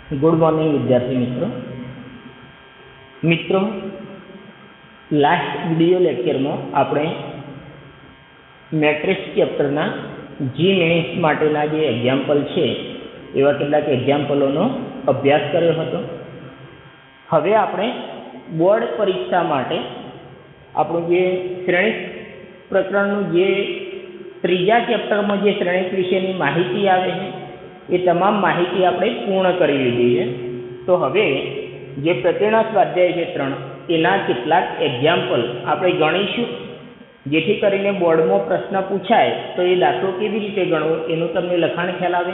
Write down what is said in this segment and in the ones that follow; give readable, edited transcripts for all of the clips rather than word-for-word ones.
Good morning विद्यार्थी मित्रों last video lecture में आपणे मैट्रिक्स चैप्टरना जी मेन्स माटेना जे एक्जाम्पल है एवा केटलाक एक्जाम्पलोनो अभ्यास कर्यो हतो। हवे आपणे बोर्ड परीक्षा माटे आपणुं जे श्रेणिक प्रकरणनुं जे त्रीजा चैप्टर में जे श्रेणिक विषयनी माहिती आवे छे ये तमाम माहिती आपणे पूर्ण करी लीधी है। तो हवे जे प्रतीर्ण स्वाध्याय है 3 एना केटलाक एक्जाम्पल आपणे गणीशुं, जेथी करीने बोर्ड में प्रश्न पूछाय तो ये दाखलो केवी रीते गणवो एनुं तमने लखाण ख्याल आवे।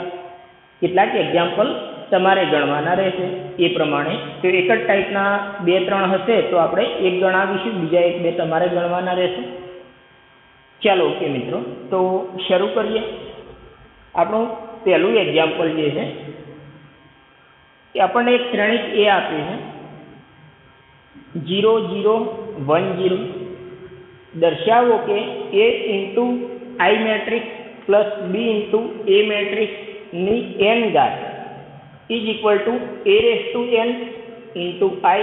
केटलाक एक्जाम्पल तमारे गणवाना रहेशे ए प्रमाणे। तो एक ज टाइपना 2-3 हशे तो आपणे एक गणावीशुं, बीजा 1-2 तमारे गणवाना रहेशे। चलो ओके मित्रों, तो शुरू करिए। आपणुं पहलू एक्जाम्पल जे है कि अपने एक श्रेणिक ए आपी है 0 0 1 0। दर्शावो कि A into I matrix plus B into A matrix नी एन घात is equal to A raise to N into I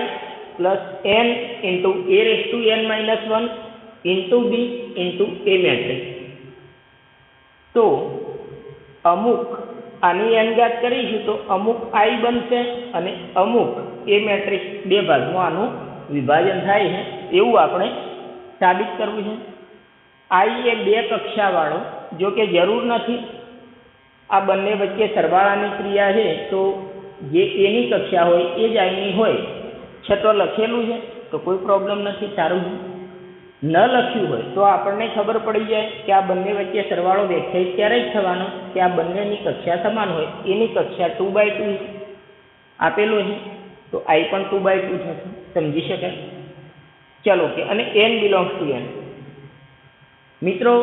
plus N into A raise to N minus 1 into B into A matrix. तो अमुक आनी N घात करीशुं तो अमुक आई बनशे अने अमुक ए मैट्रिक्स बे भागमां आनुं विभाजन थाय छे एवुं आपणे साबित करवुं छे। आई ए 2 कक्षावाळो, जो कि जरूर नहीं आ बंने वच्चे सरवाळानी क्रिया है तो जे एनी कक्षा होय ए ज आईनी होय, छतो लखेलुं छे तो कोई प्रॉब्लम नहीं, सारूं छे। न लख्युं होय तो आपणे खबर पड़ी जाए कि आ बंने वच्चे सरवाळो व्याख्यायित त्यारे ज थवानो कि आ बंनेनी कक्षा समान होय। एनी कक्षा 2/2 आपेलो है तो आई पण 2/2 थशे, समझी शकाय। चलो के अने एन बिलोंग्स टू एन। मित्रों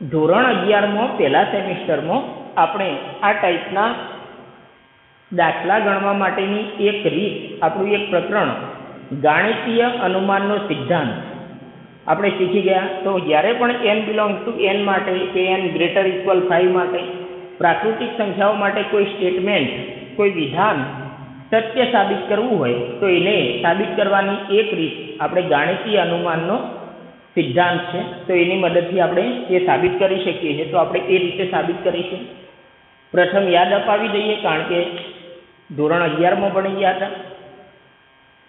धोरण 11 में पहला सेमिस्टर में आपणे आ टाइपना दाखला गणवा माटेनी एक रीत, आपणुं एक प्रकरण गाणितीय अनुमाननो सिद्धांत आपणे शीखी गया। तो ज्यारे पण एन बिलोंग्स टू एन माटे के एन ग्रेटर इक्वल 5 माटे प्राकृतिक संख्याओं माटे कोई स्टेटमेंट, कोई विधान सत्य साबित करवुं होय तो एने साबित करवानी एक रीत आपणे गाणितीय अनुमाननो सिद्धांत है। तो एनी मददथी आपणे ए साबित करी शकीए छीए। तो आपणे ए रीते साबित करीशुं। प्रथम याद अपावी दईए कारण के धोरण 11 में भणी गया था।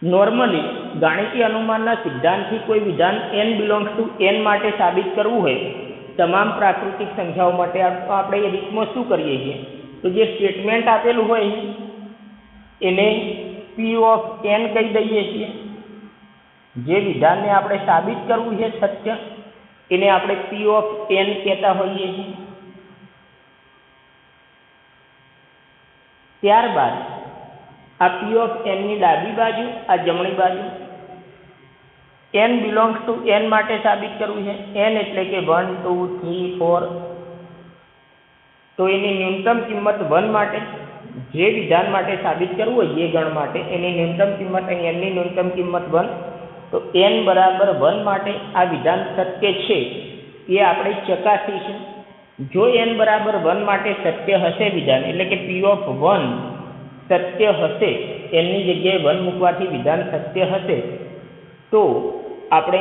नॉर्मली गाणितीय अनुमानना सिद्धांतथी कोई विधान एन बिलोंग्स टू एन माटे साबित करवुं होय तमाम प्राकृतिक संख्याओं माटे आपणे ए रीतमां शुं करीए छीए तो जे स्टेटमेंट आपेलुं होय एने पी ऑफ एन कही दईए छीए। जे विधान ने आपणे साबित करवुं है सत्य एने आपणे पी ऑफ एन कहता होईए छीए। त्यारबाद आ पी ऑफ एन नी डाबी बाजू आ जमणी बाजू एन बिलोंग्स टू एन माटे साबित करवुं है। एन एटले के 1 2 3 4 तो एनी न्यूनतम किंमत 1 माटे जे विधान माटे साबित करवुं होय जे गण माटे एनी न्यूनतम किंमत अहीं एन नी न्यूनतम किंमत 1। तो एन बराबर 1 माटे आ विधान सत्य छे ए आपणे चकासीशुं। जो एन बराबर 1 माटे सत्य हशे विधान एटले के पी ऑफ 1 सत्य हशे, एन नी जग्याए 1 मूकवाथी विधान सत्य हशे तो आपणे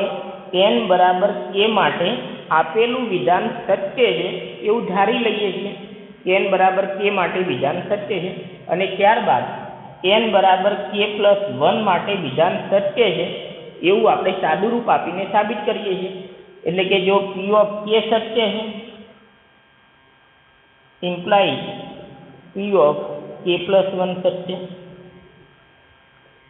एन बराबर के माटे आपेलुं विधान सत्य है एवुं धारी लईए छीए। एन बराबर के माटे विधान सत्य है अने त्यारबाद एन बराबर के प्लस 1 माटे विधान सत्य है एवुं आपणे सादुं रूप आपीने साबित करीए छीए। एटले के जो पी ऑफ के सत्य है इम्प्लाइज पी ऑफ के प्लस 1 सत्य।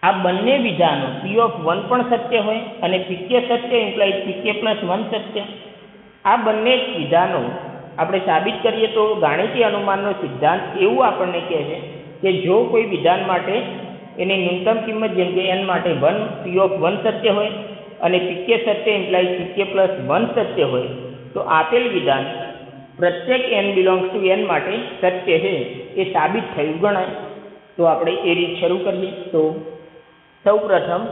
आ बंने विधानों पी ऑफ 1 पण सत्य होय अने पी के सत्य इम्प्लाइज पी के प्लस 1 सत्य। आ बंने विधानों आपणे साबित करीए तो गाणितीय अनुमाननो सिद्धांत एवुं आपणने कहे कि जो कोई विधान माटे एनी न्यूनतम किंमत जेम के एन माटे 1 पी ऑफ 1 सत्य होय अने पी के सत्य इम्प्लाइज पी के प्लस 1 सत्य होय तो आपेल विधान प्रत्येक एन बिलोंग्स टू एन माटे सत्य है ये साबित थयुं गणाय। तो आपणे ए रीत शरू करीए। तो सौ प्रथम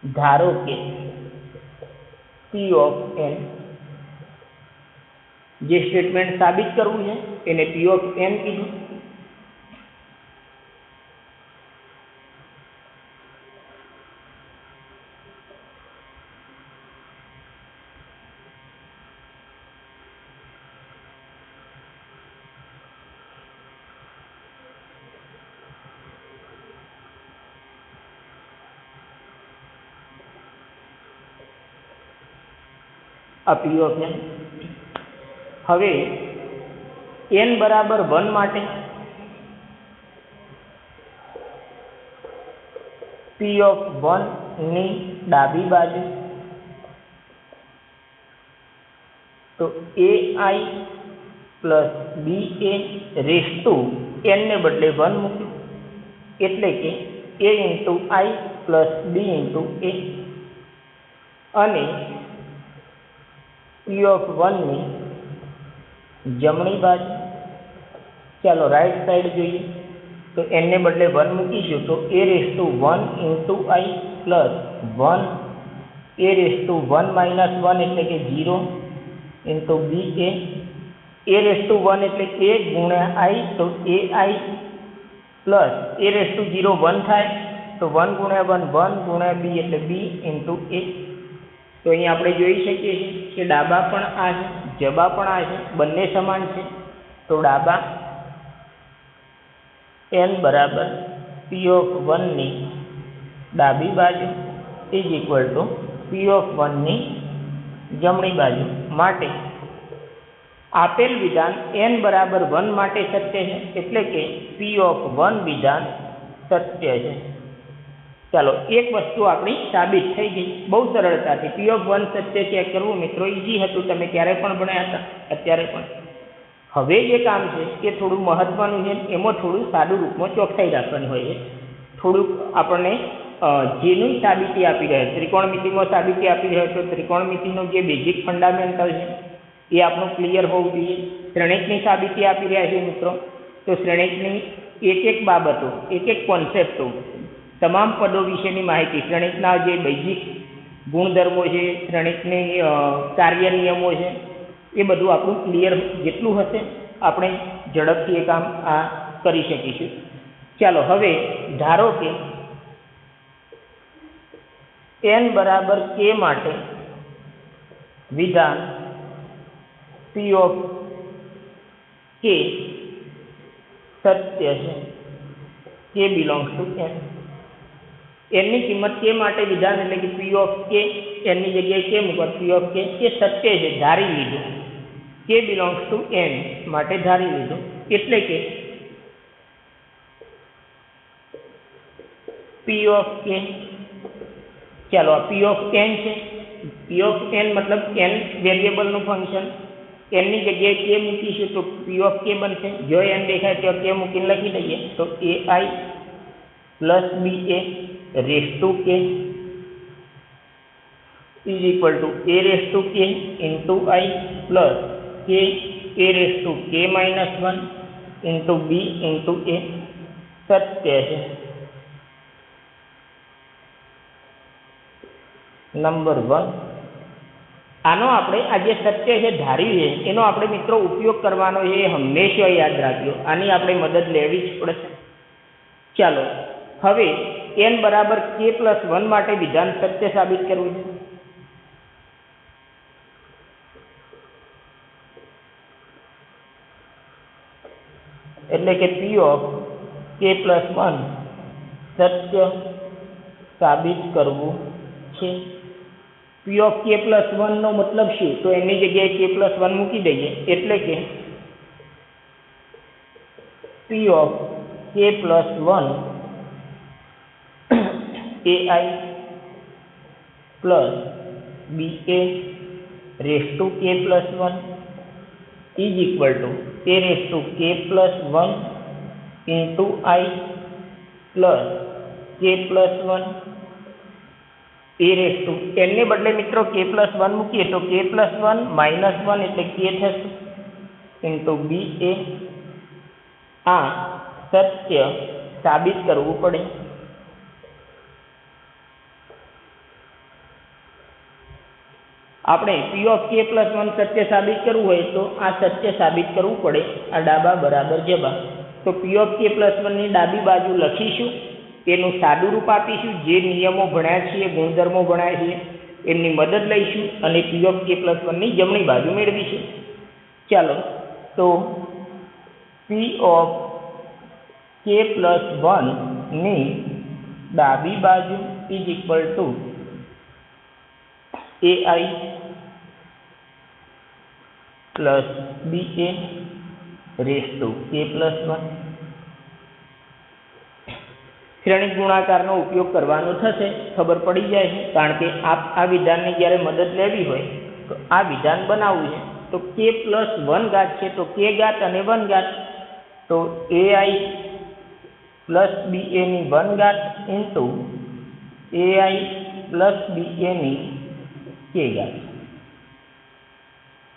धारो के पी ऑफ एन जे स्टेटमेंट साबित करवुं है एने पी ऑफ एन कीधुं। આ પી ઓફ એન. હવે n બરાબર 1 માટે પી ઓફ 1 ની ડાબી બાજુ તો ai plus ba raise to n ને બદલે 1 મૂક્યું એટલે કે a into i plus b into a અને પી ઓફ 1 ની જમણી બાજુ ચાલો રાઈટ સાઈડ જોઈએ તો n ને બદલે 1 મૂકીશું તો a raise to 1 into i plus 1 a raise to 1 minus 1 એટલે કે 0 ઇન્ટુ ba રેસ ટુ 1 એટલે a ગુણ્યા i તો ai plus a raise to 0 1 થાય તો 1 ગુણ્યા 1 1 ગુણ્યા b એટલે b ઇન્ટુ a. તો અહીં આપણે જોઈ શકીએ છીએ કે ડાબા પણ આ છે જબા પણ આ છે બંને સમાન છે તો ડાબા n બરાબર પી ઓફ 1 ની ડાબી બાજુ is equal two P of 1 ની જમણી બાજુ માટે આપેલ વિધાન n બરાબર 1 માટે સત્ય છે એટલે કે પી ઓફ 1 વિધાન સત્ય છે. ચાલો એક વસ્તુ આપણી સાબિત થઈ ગઈ બહુ સરળતાથી. પી ઓફ 1 સત્ય ચેક કરવું મિત્રો ઈઝી હતું, તમે ક્યારે પણ ભણ્યા હતા અત્યારે પણ. હવે જે કામ છે એ થોડું મહત્વનું છે, એમાં થોડું સાદું રૂપમાં ચોકસાઈ રાખવાની હોય છે. થોડુંક આપણને જેનું સાબિતી આપી રહ્યા ત્રિકોણમિતિમાં સાબિતી આપી રહ્યા તો ત્રિકોણમિતિનું જે બેઝિક ફંડામેન્ટલ છે એ આપણું ક્લિયર હોવું જોઈએ. શ્રેણિકની સાબિતી આપી રહ્યા છે મિત્રો તો શ્રેણિકની એક એક બાબતો એક એક કોન્સેપ્ટો તમામ પદો વિશેની માહિતી, શ્રેણિકના જે બેઝિક ગુણધર્મો છે, શ્રેણિકની કાર્ય નિયમો છે એ બધું આપણું ક્લિયર જેટલું હશે આપણે ઝડપથી એ કામ આ કરી શકીશું. ચાલો હવે ધારો કે n બરાબર k માટે વિધાન પી ઓફ k સત્ય છે, k belongs to n. n ની કિંમત k માટે વિધાન એટલે કે પી ઓફ k n ની જગ્યાએ k મૂકો પી ઓફ k એ સત્ય છે ધારી લીધું. k બિલોંગ્સ ટુ n માટે ધારી લીધું એટલે કે પી ઓફ k ચાલો આ પી ઓફ n છે. પી ઓફ n મતલબ n વેરિયેબલનું ફંક્શન. n ની જગ્યાએ k મૂકીશું તો પી ઓફ k બનશે. જો n દેખાય તો k મૂકીને લખી દઈએ તો ai plus ba raise to k is equal two a raise to k into i plus k a raise to k minus 1 into b into a સત્ય છે. નંબર 1 આનો આપણે આ જે સત્ય છે ધાર્યું છે એનો આપણે મિત્રો ઉપયોગ કરવાનો છે એ હંમેશા યાદ રાખજો. આની આપણે મદદ લેવી જ પડશે. ચાલો હવે n બરાબર k પ્લસ 1 માટે વિધાન સત્ય સાબિત કરવું છે. એટલે કે પી ઓફ k પ્લસ 1 સત્ય સાબિત કરવું છે. પી ઓફ k પ્લસ 1 નો મતલબ શું? તો એની જગ્યાએ k પ્લસ 1 મૂકી દઈએ એટલે કે પી of k plus 1 ai plus ba raise to k plus 1 is equal two a raise to k plus 1 into i plus k plus 1 a raise to n ને બદલે મિત્રો k પ્લસ 1 મૂકીએ તો k plus 1 minus 1 એટલે k થશે into ba. આ સત્ય સાબિત કરવું પડે. આપણે પી ઓફ k પ્લસ 1 સત્ય સાબિત કરવું હોય તો આ સત્ય સાબિત કરવું પડે. આ ડાબા બરાબર જબા તો પી ઓફ k પ્લસ 1 ની ડાબી બાજુ લખીશું, એનું સાદું રૂપ આપીશું, જે નિયમો ભણ્યા છીએ ગુણધર્મો ભણ્યા છીએ એમની મદદ લઈશું અને પી ઓફ k પ્લસ 1 ની જમણી બાજુ મેળવીશું. ચાલો તો પી ઓફ k પ્લસ 1 ની ડાબી બાજુ is equal to ai plus B A raise to K plus 1. શ્રેણિક ગુણાકારનો ઉપયોગ કરવાનો થશે, ખબર પડી જાય છે, કારણ કે આ વિધાનની જ્યારે મદદ લેવી હોય તો આ વિધાન બનાવવું છે. તો કે પ્લસ 1 ઘાત છે, તો કે ઘાત અને 1 ઘાત, તો એઆઈ પ્લસ બી એની 1 ઘાત ઇન્ટુ એઆઈ પ્લસ બી એની કે ઘાત.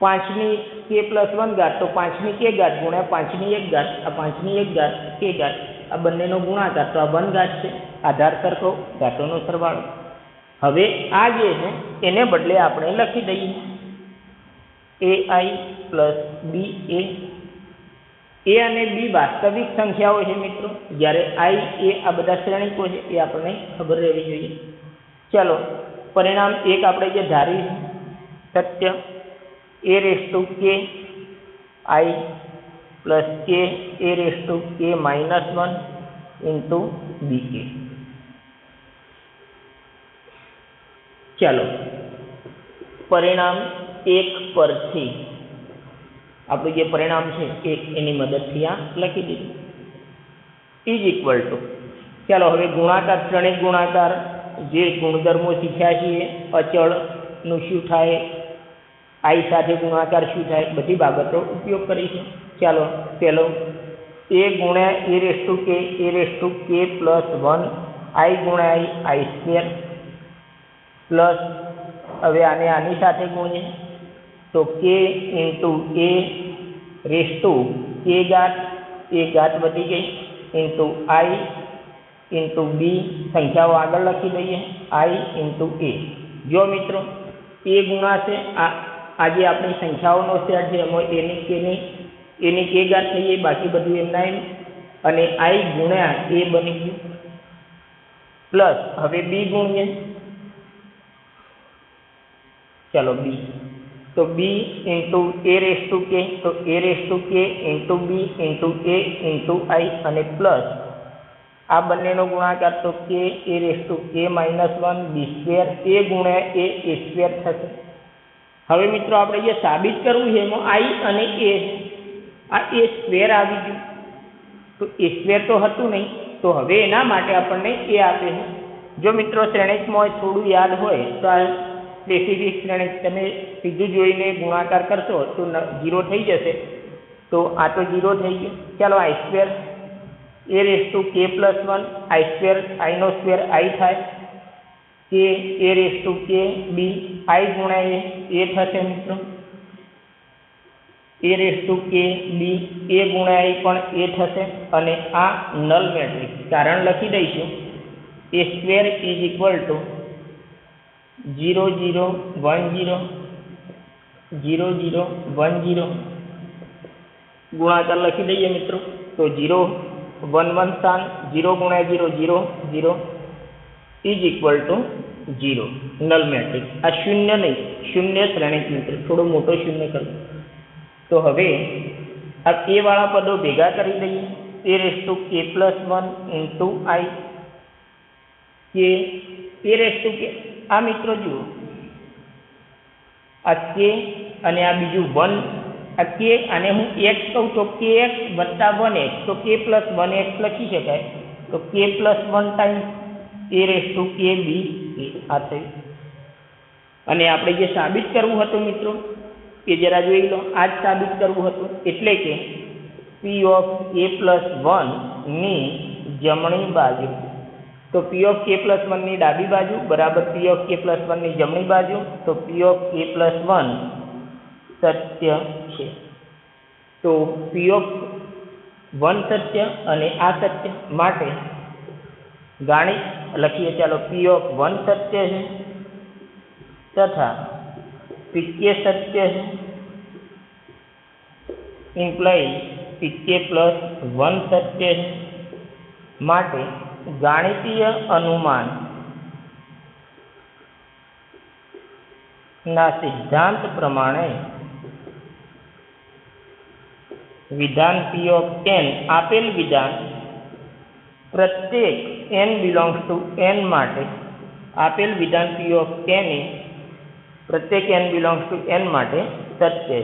5ની કે પ્લસ 1 ઘાત, તો 5ની કે ઘાત ગુણ્યા 5ની 1 ઘાત, આ 5ની 1 ઘાત કે ઘાત, આ બંનેનો ગુણાકાર, તો આ 1 ઘાત છે. આધાર સરખો, ઘાતોનો સરવાળો. હવે આ જે છે એને બદલે આપણે લખી દઈએ એઆઈ પ્લસ બી એ અને બી વાસ્તવિક સંખ્યાઓ છે મિત્રો, જ્યારે આઈ એ આ બધા શ્રેણિકો છે એ આપણને ખબર રહેવી જોઈએ. ચાલો, પરિણામ એક આપણે જે ધારી સત્ય એ રેસ ટુ કે આઈ પ્લસ કે એ રેસ ટુ કે -1 ઇન્ટુ બી કે. ચાલો, પરિણામ એક પરથી આપણું જે પરિણામ છે એક એની મદદથી આ લખી દીધું ઇઝ ઇક્વલ ટુ. ચાલો, હવે ગુણાકાર, શ્રેણિક ગુણાકાર જે ગુણધર્મો શીખ્યા છીએ, અચળનું શું થાય, આઈ સાથે ગુણાકાર શું થાય, બધી બાબતો ઉપયોગ કરીશું. ચાલો, પહેલો એ ગુણ્યા એ રેસ ટુ કે પ્લસ 1 આઈ ગુણ્યા આઈ સ્ક્વેર પ્લસ, હવે આને આની સાથે ગુણીએ તો k into A raise to કે ઘાત, એ ઘાત વધી ગઈ, ઇન્ટુ આઈ ઇન્ટુ બી, સંખ્યાઓ આગળ લખી દઈએ, આઈ ઇન્ટુ એ. જો મિત્રો એ ગુણાશે આ જે આપણી સંખ્યાઓનો સેટ છે એમાં એની કે ઘાત થઈ ગઈ, બાકી બધું એમના એમ, અને આઈ ગુણ્યા એ બની ગયું પ્લસ, હવે બી ગુણીએ. ચાલો, બી, તો B into A raise to K, તો A raise to K into B into A into I, અને પ્લસ આ બંનેનો ગુણાકાર, તો કે એ રેસ ટુ કે -1 બી સ્ક્વેર એ ગુણ્યા એ સ્ક્વેર થશે. હવે મિત્રો આપણે જે સાબિત કરવું છે એમાં આઈ અને એ, આ એ સ્ક્વેર આવી ગયું, તો એ સ્ક્વેર તો હતું નહીં, તો હવે એના માટે આપણને એ આપે છે. જો મિત્રો શ્રેણિકમાં થોડું યાદ હોય તો આ સ્પેસિફિક શ્રેણિક તમે સીધું જોઈને ગુણાકાર કરશો તો 0 થઈ જશે, તો આ તો 0 થઈ ગયું. ચાલો, i square A raise to K plus 1 i square, આઈનો square આઈ થાય, કે એ રેસ ટુ કે બી આઈ ગુણ્યા એ થશે મિત્રો, એ રેસ ટુ કે બી એ ગુણ્યા એ પણ એ થશે, અને આ નલ મેટ્રિક્સ કારણ લખી દઈશું એ સ્ક્વેર ઇઝ ઇક્વલ ટુ 0 0 1 0 0 0 1 0. ગુણાકાર લખી દઈએ મિત્રો, તો 0 1 1 સ્થાન 0 ગુણ્યા 0 0 0 is equal two 0. Null matrix. આ શૂન્ય નહીં, શૂન્ય શ્રેણિક મિત્રો, થોડો મોટો શૂન્ય કરો. તો હવે આ એ વાળા પદો ભેગા કરી દઈએ, એ raise to K plus 1 into આઈ કે એ રેસ ટુ કે, આ મિત્રો જુઓ આ કે અને આ બીજું 1, આ કે અને હું x કહું તો kx વત્તા 1x, તો k પ્લસ 1x લખી શકાય, તો k plus 1 times A raise to કે બી આ થયું. અને આપણે જે સાબિત કરવું હતું મિત્રો એ જરા જોઈ લો, આ જ સાબિત કરવું હતું, એટલે કે પી ઓફ એ પ્લસ 1 ની જમણી બાજુ, તો પી ઓફ કે પ્લસ 1 ની ડાબી બાજુ બરાબર પી ઓફ કે પ્લસ 1 ની જમણી બાજુ, તો પી ઓફ કે પ્લસ 1 સત્ય છે. તો પી ઓફ 1 સત્ય અને આ સત્ય માટે ગાણિત લખીએ. ચાલો, પી ઓફ 1 સત્ય છે તથા પીકે સત્ય છે, ઇમ્પ્લાઇઝ પીકે પ્લસ 1 સત્ય છે, માટે ગાણિતીય અનુમાન ના સિદ્ધાંત પ્રમાણે વિધાન પી ઓફ n, આપેલ વિધાન પ્રત્યેક n બિલોંગ્સ ટુ n માટે, આપેલ વિધાન પી ઓફ n એ પ્રત્યેક n બિલોંગ્સ ટુ n માટે સત્ય છે.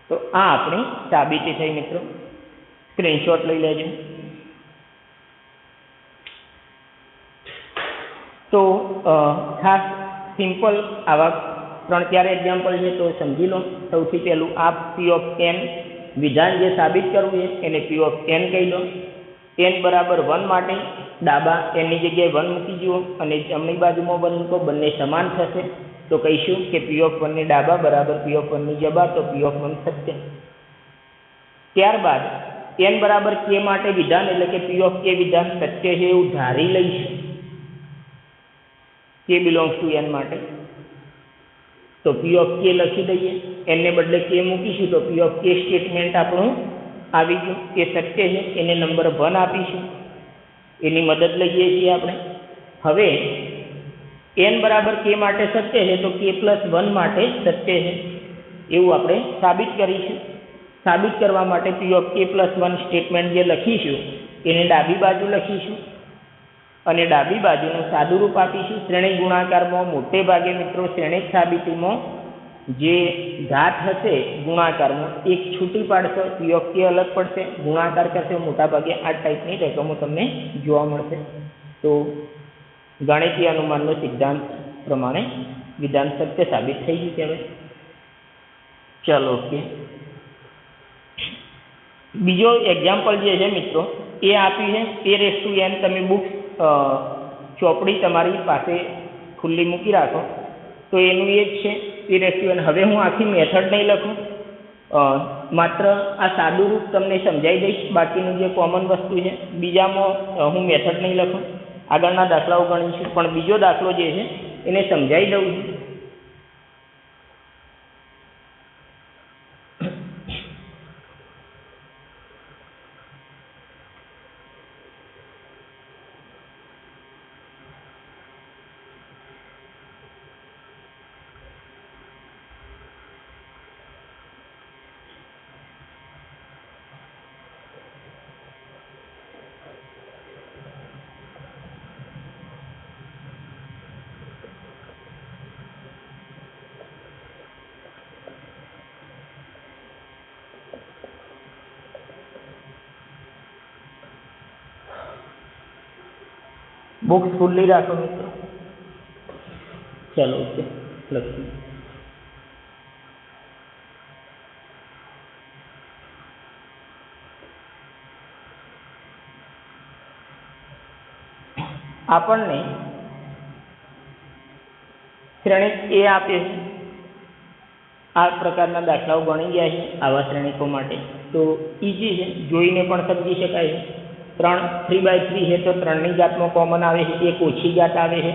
તો આ આપણી સાબિતી થઈ મિત્રો. સ્ક્રીનશોટ લઈ લેજો. તો ખાસ સિમ્પલ આવા 3-4 એક્ઝામ્પલ છે તો સમજી લો. સૌથી પહેલું આ પી ઓફ એન વિધાન જે સાબિત કરવું છે એને પી ઓફ એન કહી લો. n બરાબર 1 માટે ડાબા એનની જગ્યાએ 1 મૂકી જુઓ અને જમણી બાજુમાં 1 મૂકો, બંને સમાન થશે તો કહીશું કે પી ઓફ 1 ની ડાબા બરાબર પી ઓફ 1 ની જબા, તો પી ઓફ 1 સત્ય. ત્યારબાદ n બરાબર k માટે વિધાન એટલે કે પી ઓફ k વિધાન સત્ય છે એવું ધારી લઈશું. k બિલોંગ્સ ટુ n માટે તો પી ઓફ k લખી દઈએ. n ને બદલે k મૂકીશું તો પી ઓફ k સ્ટેટમેન્ટ આપણું આવી ગયું. એ સત્ય છે, એને નંબર 1 આપીશું. એની મદદ લઈએ છીએ આપણે. હવે n બરાબર k માટે સત્ય છે તો k પ્લસ 1 માટે સત્ય છે એવું આપણે સાબિત કરીશું. સાબિત કરવા માટે પી ઓફ k પ્લસ 1 સ્ટેટમેન્ટ જે લખીશું એને ડાબી બાજુ લખીશું અને ડાબી બાજુનું સાદું રૂપ આપીશું. શ્રેણી ગુણાકારમાં મોટે ભાગે મિત્રો શ્રેણિક સાબિતીમાં જે ઘાત હશે ગુણાકારમાં એક છૂટી પાડશો, પી ઓફ કે અલગ પડશે, ગુણાકાર કરશે, મોટા ભાગે આ ટાઈપની રકમો તમને જોવા મળશે. તો ગાણિતીય અનુમાનનો સિદ્ધાંત પ્રમાણે વિધાન સત્ય સાબિત થઈ ગયું કહેવાય. ચલો ઓકે. બીજો એક્ઝામ્પલ જે છે મિત્રો એ આપ્યું છે a⁴n. તમે બુક્સ ચોપડી તમારી પાસે ખુલ્લી મૂકી રાખો તો એનું એ જ છે a⁴n. હવે હું આખી મેથડ નહીં લખું, માત્ર આ સાદું રૂપ તમને સમજાવી દઈશ. બાકીનું જે કોમન વસ્તુ છે બીજામાં હું મેથડ નહીં લખું, આગળના દાખલાઓ ગણીશું. પણ બીજો દાખલો જે છે એને સમજાવી દઉં છું. बुक्स खुली રાખો મિત્રો. ચલો ઓકે લખીએ. આપણને શ્રેણિક એ આપે છે. આ પ્રકારના દાખલાઓ ગણી ગયા છે આવા શ્રેણિકો માટે. તો ઈઝી છે, જોઈને પણ સમજી શકાય છે. 3/3 છે તો 3ની ઘાતમાં કોમન આવે છે, એક ઓછી ઘાત આવે છે,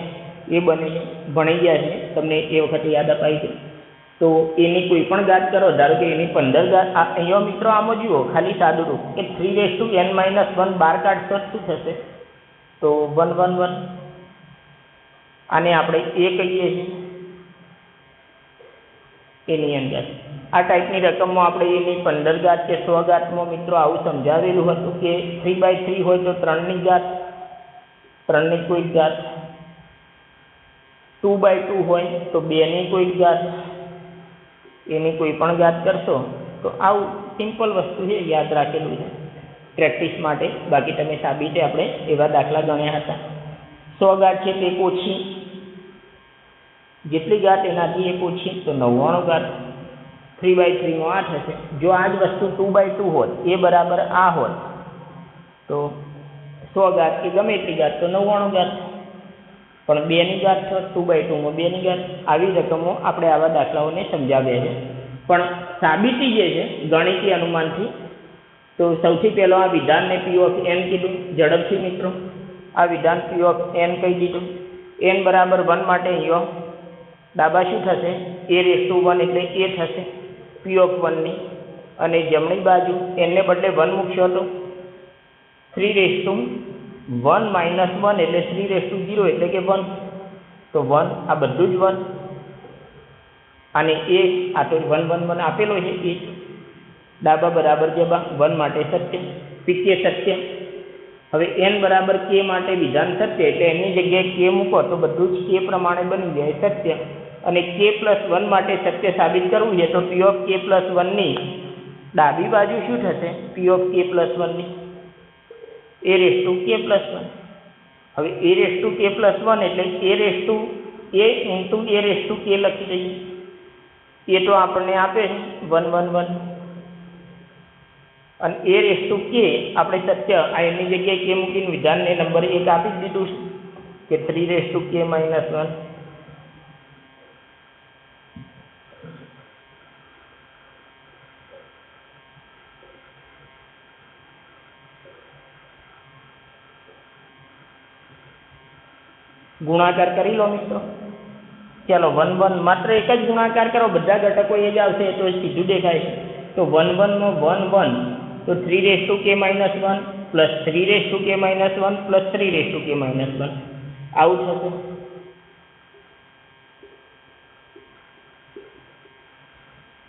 એ બને છે, ભણી ગયા છે, તમને એ વખતે યાદ અપાઈ છે. તો એની કોઈ પણ ઘાત કરો, ધારો કે એની 15 ઘાત. અહીંયા મિત્રો આમાં જુઓ ખાલી સાદું રૂપ કે 3n-1 બાર કાઢશો શું થશે? તો 1 1 1. આને આપણે એ કહીએ છીએ એની અંદર. આ ટાઈપની રકમમાં આપણે એની 15 ઘાત કે 100 ઘાતમાં મિત્રો આવું સમજાવેલું હતું કે 3/3 હોય તો 3ની ઘાત, 3ની કોઈ ઘાત, 2/2 હોય તો 2ની કોઈ ઘાત, એની કોઈ પણ ઘાત કરશો તો આવું સિમ્પલ વસ્તુ છે, યાદ રાખેલું છે પ્રેક્ટિસ માટે. બાકી તમે સાબિતે આપણે એવા દાખલા ગણ્યા હતા. 100 ઘાત છે તે ઓછી, જેટલી ઘાત એનાથી એક ઓછી તો 99 ઘાત. 3/3 માં 8 હશે. જો આ જ વસ્તુ 2/2 હોત, એ બરાબર આ હોત તો 100 ઘાત કે ગમે એટલી ઘાત તો 99 ઘાત. પણ 2ની ઘાત છે, 2/2 માં 2ની ઘાત. આવી રકમો આપણે આવા દાખલાઓને સમજાવ્યા છે. પણ સાબિતી જે છે ગણિતીય અનુમાનથી, તો સૌથી પહેલો આ વિધાનને પી ઓફ એન કીધું. ઝડપથી મિત્રો આ વિધાન પી ઓફ એન કહી દીધું. n બરાબર 1 માટે અહીંયા ડાબા શું થશે? a⁴1 એટલે એ થશે પી ઓફ 1 ની. અને જમણી બાજુ n ને બદલે 1 મૂકશો તો 3(1 - 1 એટલે 3(0) એટલે કે 1. તો 1 આ બધું જ 1. અને એ આ તો 1 1 1 આપેલો છે. એ ડાબા બરાબર જબા 1 માટે સત્ય, પીકે સત્ય. હવે n બરાબર k માટે વિધાન સત્ય એટલે એની જગ્યાએ k મૂકો તો બધું જ k પ્રમાણે બની જાય સત્ય. અને k+1 માટે સત્ય સાબિત કરવું છે તો પી ઓફ k+1 ની ડાબી બાજુ શું થશે? પી ઓફ કે પ્લસ વનની A raise to K plus one. હવે A raise to K plus one એટલે A raise to A into A raise to K લખી દઈએ. એ તો આપણને આપે છે 1 1 1 અને એ રેસ ટુ કે આપણે સત્ય આ એની જગ્યાએ કે મૂકીને વિધાનને નંબર 1 આપી જ દીધું છે કે 3 રેસ ટુ કે માઇનસ 1. ગુણાકાર કરી લો મિત્રો. ચાલો 1 1 માત્ર એક જ ગુણાકાર કરો, બધા ઘટકો એ જ આવશે તો સીધું દેખાય છે. તો 1 1 માં 1 1 તો 3 રેસ ટુ કે માઇનસ 1 પ્લસ 3 રેસ ટુ કે માઇનસ 1 પ્લસ 3 રેસ ટુ કે માઇનસ 1 આવું થશે.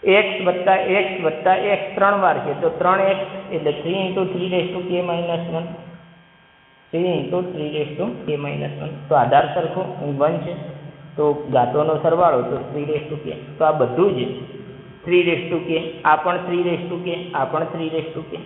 x વત્તા x 3 વાર છે તો 3x એટલે 3 ઇન્ટુ 3 રેસ ટુ કે માઇનસ 1 3 ઇન્ટુ 3 રેસ ટુ કે માઇનસ 1. તો આધાર સરખો 1 છે તો ઘાતોનો સરવાળો તો 3 રેસ ટુ કે. તો આ બધું જ 3 રેસ ટુ કે, આ પણ 3 રેસ ટુ કે, આ પણ 3 રેસ ટુ કે.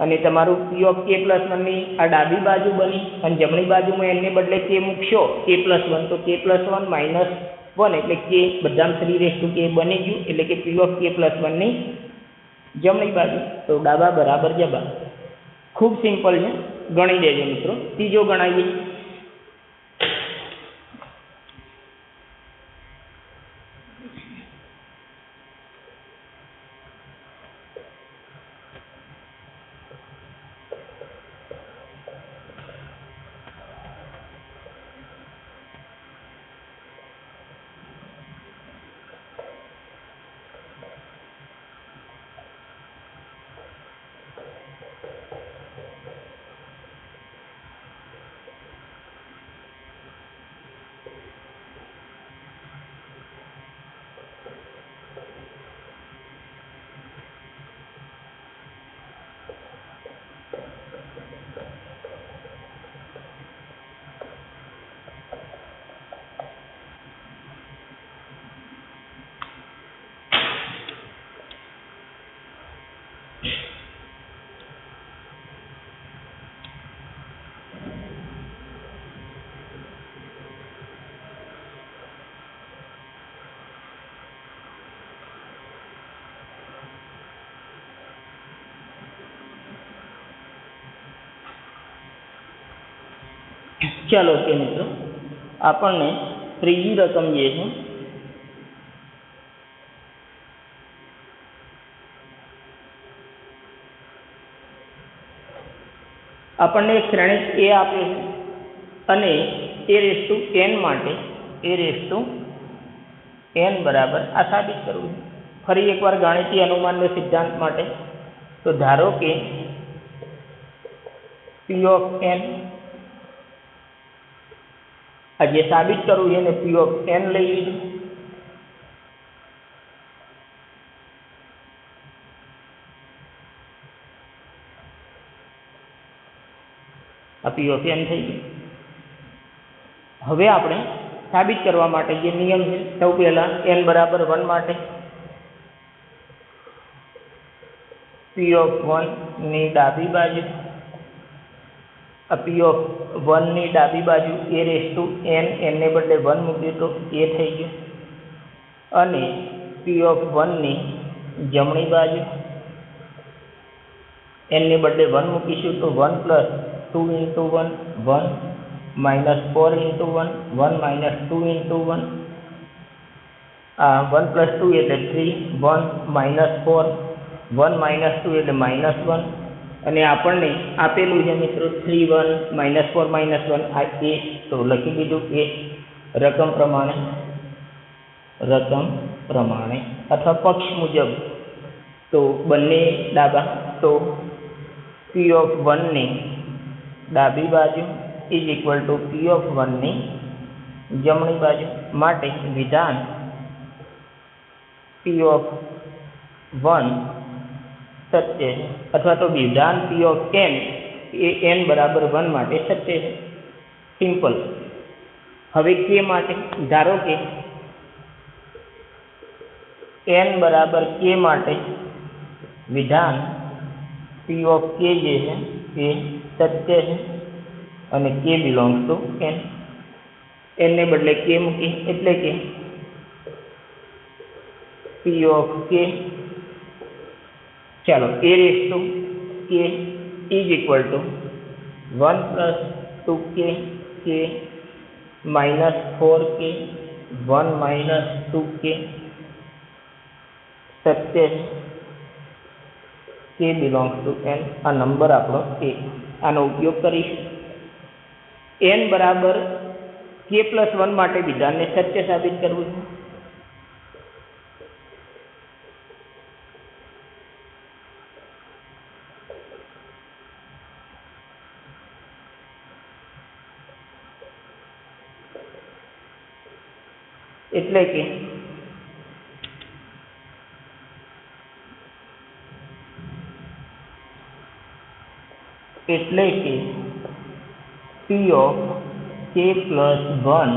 અને તમારું પી ઓફ કે પ્લસ વનની આ ડાબી બાજુ બની અને જમણી બાજુમાં એને બદલે કે મૂકશો કે પ્લસ વન તો કે પ્લસ વન માઇનસ 1 એટલે કે બધામાં 3 રેસ ટુ કે બની ગયું એટલે કે પી ઓફ કે પ્લસ વનની જમણી બાજુ. તો ડાબા બરાબર જબા. ખૂબ સિમ્પલ છે, ગણી દેજો મિત્રો. ત્રીજો ગણાવીએ. ચાલો કે મિત્રો આપણને ત્રીજી રકમ જે છે આપણને એક શ્રેણિક એ આપે છે અને એ રેસ ટુ n માટે એ રેસ ટુ n બરાબર આ સાબિત કરવું છે. ફરી એકવાર ગાણિતીય અનુમાનનો સિદ્ધાંત માટે તો ધારો કે પી ઓફ n આ જે સાબિત કરવું છે એને પી ઓફ n લઈ લીધું. આ પી ઓફ n થઈ ગયું. હવે આપણે સાબિત કરવા માટે જે નિયમ છે સૌ પહેલા n બરાબર 1 માટે પી ઓફ 1 ની ડાબી બાજુ પી ઓફ 1 ની ડાબી બાજુ એ રેસ ટુ n ને બદલે 1 મૂક્યું તો એ થઈ ગયું અને પી ઓફ 1 ની જમણી બાજુ n ને બદલે 1 મૂકીશું તો 1 plus 2 into 1 1 minus 4 into 1 1 minus 2 into 1 1 plus 2 એટલે 3 1 માઇનસ 4 1 માઇનસ 2 એટલે માઇનસ 1 અને આપણને આપેલું છે મિત્રો 3 1 માઇનસ 4 માઇનસ 1 આ એ તો લખી દીધું એ રકમ પ્રમાણે અથવા પક્ષ મુજબ. તો બંને ડાબા તો પી ઓફ 1 ની ડાબી બાજુ is equal two P of 1 ની જમણી બાજુ માટે વિધાન પી ઓફ 1 સત્ય છે અથવા તો વિધાન પી ઓફ n એ n બરાબર 1 માટે સત્ય છે. સિમ્પલ. હવે કે માટે ધારો કે n બરાબર કે માટે વિધાન પી ઓફ કે જે છે એ સત્ય છે અને k belongs to n. n ને બદલે કે મૂકી એટલે કે પી ઓફ કે, ચાલો એ રેસ ટુ કે is equal to 1 plus 2k કે minus 4k 1 minus 2k Satya k belongs to n. આ નંબર આપણો એ. આનો ઉપયોગ કરીશું n બરાબર k પ્લસ 1 માટે વિધાનને સત્ય સાબિત કરવું છે. એટલે કે પી ઓફ કે પ્લસ 1,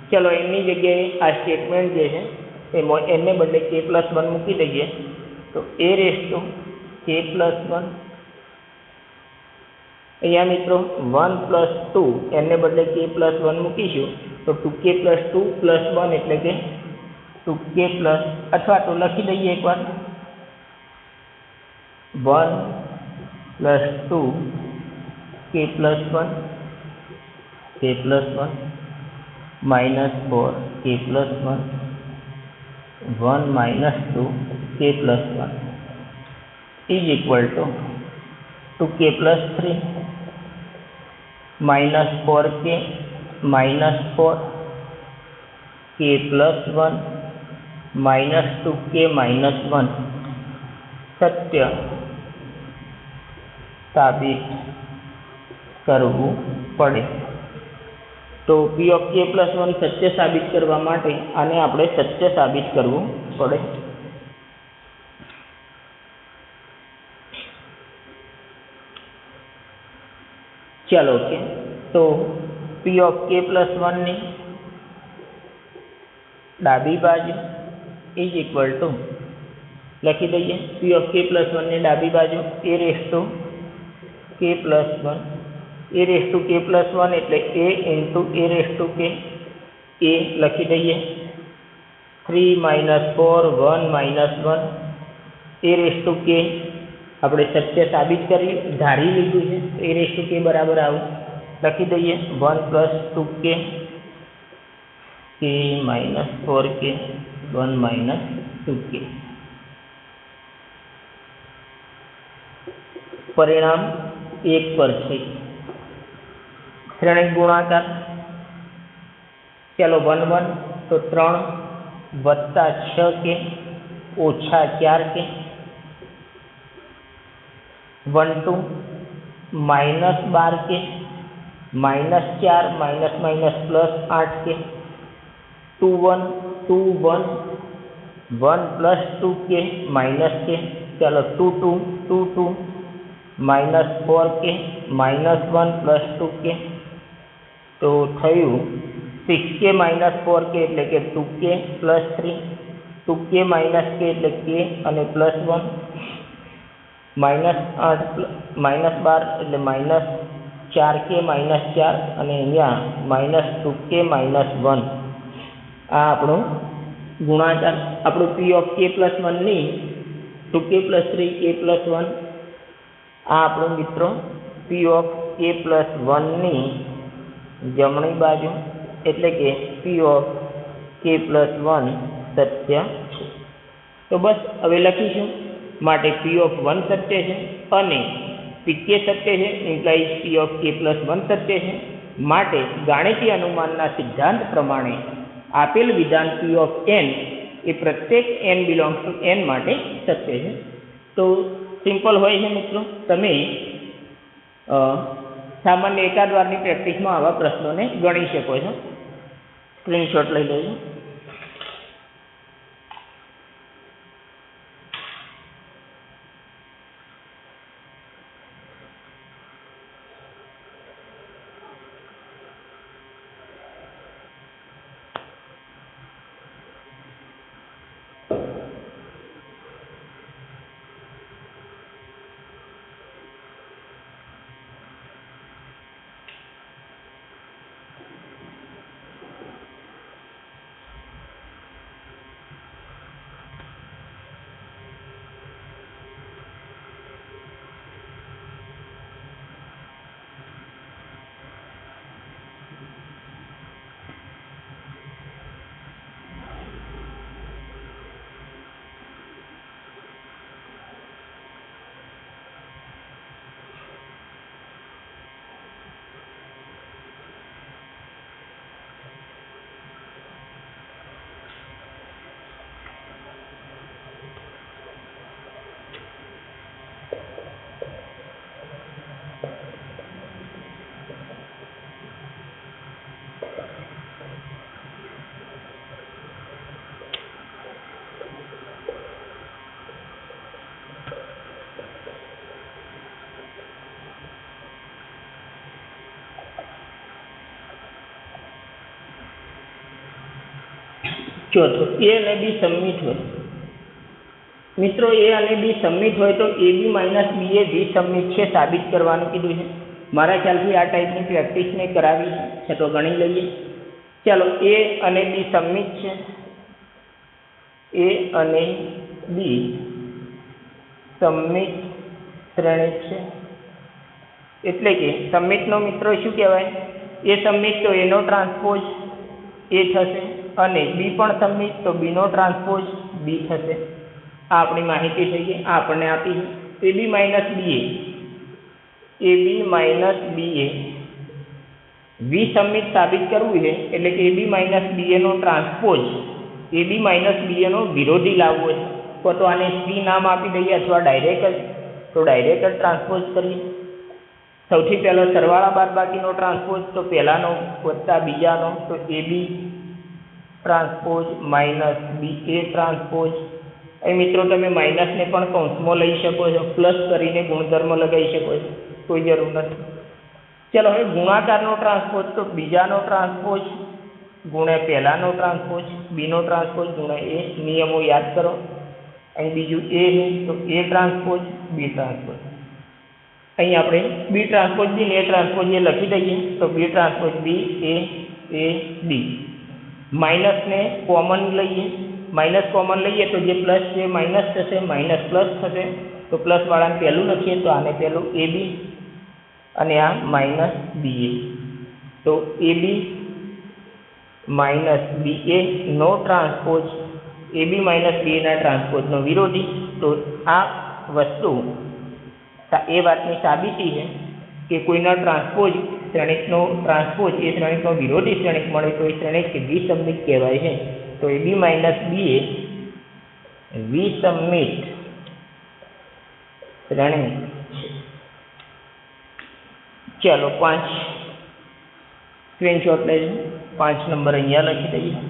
ચલો એની જગ્યાએ આ સ્ટેટમેન્ટ જે છે એમાં એને બદલે કે પ્લસ 1 મૂકી દઈએ તો A raise to K plus 1. અહીંયા મિત્રો 1 પ્લસ 2 એને બદલે કે પ્લસ 1 મૂકીશું તો 2k પ્લસ 2 પ્લસ 1 એટલે કે 2k પ્લસ, અથવા તો લખી દઈએ એકવાર 1 plus 2 k plus 1 k plus 1 minus 4 k plus 1 1 minus 2 k plus 1 is equal two 2k plus 3 minus 4k minus 4 k plus 1 minus 2k minus 1 સત્ય સાબિત કરવું પડે. તો પી ઓફ કે પ્લસ 1 સત્ય સાબિત કરવા માટે આને આપણે સત્ય સાબિત કરવું પડે. ચાલો કે તો પી ઓફ કે પ્લસ 1 ની ડાબી બાજુ ઇઝ ઇક્વલ ટુ, લખી દઈએ પી ઓફ કે પ્લસ 1 ની ડાબી બાજુ એ raise to K plus 1. A raise to K plus 1 એટલે એ ઇન્ટુ એ રેસ ટુ કે, એ લખી દઈએ 3 minus 4 1 minus 1 A raise to કે આપણે સત્ય સાબિત કરી ધારી લીધું છે. એ રેસ ટુ કે બરાબર આવું લખી દઈએ 1 પ્લસ 2k કે માઇનસ 4k 1 માઇનસ 2k. પરિણામ 1 પર છે. શ્રેણિક ગુણાકાર, ચાલો 1 1 તો 3 વત્તા 6k ઓછા 4k 1 2 minus 12k minus 4 minus minus plus 8k 2 1 2 1 1 plus 2k minus k, ચાલો 2 2 2 2 minus 4k minus 1 plus 2k તો થયું 6k માઇનસ 4k એટલે કે 2k plus 3 2k minus k એટલે k અને પ્લસ 1 માઇનસ 8 માઇનસ 12 એટલે માઇનસ 4k માઇનસ 4 અને અહીંયા માઇનસ 2k માઇનસ 1. આ આપણું ગુણાકાર, આપણું પી ઓફ કે પ્લસ 1 ની 2k પ્લસ 3 k પ્લસ 1. આ આપણું મિત્રો પી ઓફ કે પ્લસ 1 ની જમણી બાજુ એટલે કે પી ઓફ કે પ્લસ 1 સત્ય છે. તો બસ હવે લખીશું માટે પી ઓફ 1 સત્ય છે અને પીકે સત્ય છે, implies P of K plus 1 સત્ય છે. માટે ગાણિતીય અનુમાનના સિદ્ધાંત પ્રમાણે આપેલ વિધાન પી ઓફ n એ પ્રત્યેક n બિલોંગ્સ ટુ n માટે સત્ય છે. તો સિમ્પલ હોય છે મિત્રો. તમે સામાન્ય એકાદ વારની પ્રેક્ટિસમાં આવા પ્રશ્નોને ગણી શકો છો. સ્ક્રીનશોટ લઈ લેજો. ચોથો, એ અને બી સબમિટ હોય મિત્રો, એ અને બી સબમિટ હોય તો એ બી માઇનસ બી એ વી સબમિટ છે સાબિત કરવાનું કીધું છે. મારા ખ્યાલથી આ ટાઈપની પ્રેક્ટિસ મેં કરાવી છે તો ગણી લઈએ. ચાલો, એ અને બી સબમિટ છે, એ અને બી સબમિટ શ્રેણિક છે. એટલે કે સબમિટનો મિત્રો શું કહેવાય? એ સબમિટ તો એનો ટ્રાન્સપોઝ એ થશે, અને બી પણ સબમિટ તો બીનો ટ્રાન્સપોઝ બી થશે. આ આપણી માહિતી થઈ ગઈ. આ આપણને આપી એ બી માઇનસ બી એ વી સબમિટ સાબિત કરવું છે, એટલે કે એ બી માઇનસ બી એનો ટ્રાન્સપોઝ એ બી માઇનસ બી એનો વિરોધી લાવવો છે. તો આને સી નામ આપી દઈએ, અથવા ડાયરેક્ટ જ ટ્રાન્સપોઝ કરીએ. સૌથી પહેલો સરવાળા બાદબાકીનો ટ્રાન્સપોઝ, તો પહેલાનો વત્તા બીજાનો, તો એ બી ટ્રાન્સપોઝ માઇનસ બી એ ટ્રાન્સપોઝ. અહીં મિત્રો તમે માઇનસને પણ કૌંસમાં લઈ શકો છો, પ્લસ કરીને ગુણધર્મ લગાવી શકો છો, કોઈ જરૂર નથી. ચલો, હવે ગુણાકારનો ટ્રાન્સપોઝ, તો બીજાનો ટ્રાન્સપોઝ ગુણ્યા પહેલાનો ટ્રાન્સપોઝ, બીનો ટ્રાન્સપોઝ ગુણ્યા એ. નિયમો યાદ કરો. અહીં બીજું એ છે તો એ ટ્રાન્સપોઝ બી ટ્રાન્સપોઝ. અહીં આપણે બી ટ્રાન્સપોઝ બી ને એ ટ્રાન્સપોઝ એ લખી દઈએ, તો બી ટ્રાન્સપોઝ બી એ બી. માઇનસને કોમન લઈએ, માઇનસ કોમન લઈએ તો જે પ્લસ છે માઇનસ થશે, માઇનસ પ્લસ થશે, તો પ્લસવાળાને પહેલું લખીએ તો આને પહેલું એ બી, અને આ માઇનસ બી એ. તો એ બી માઇનસ બી એ નો ટ્રાન્સપોઝ એ બી માઇનસ બી એના ટ્રાન્સપોઝનો વિરોધી. તો આ વસ્તુ એ વાતની સાબિતી છે કે કોઈના ટ્રાન્સપોઝ શ્રેણિકનો ટ્રાન્સપોઝ એ શ્રેણિકનો વિરોધી શ્રેણિક મળે તો એ શ્રેણિક વિસંમિત કહેવાય છે. તો એ બી માઇનસ બી એ વિસંમિત શ્રેણિક છે. ચાલો 5 સ્ક્રીનશોટ લઈ 5 નંબર અહીંયા લખી દઈએ.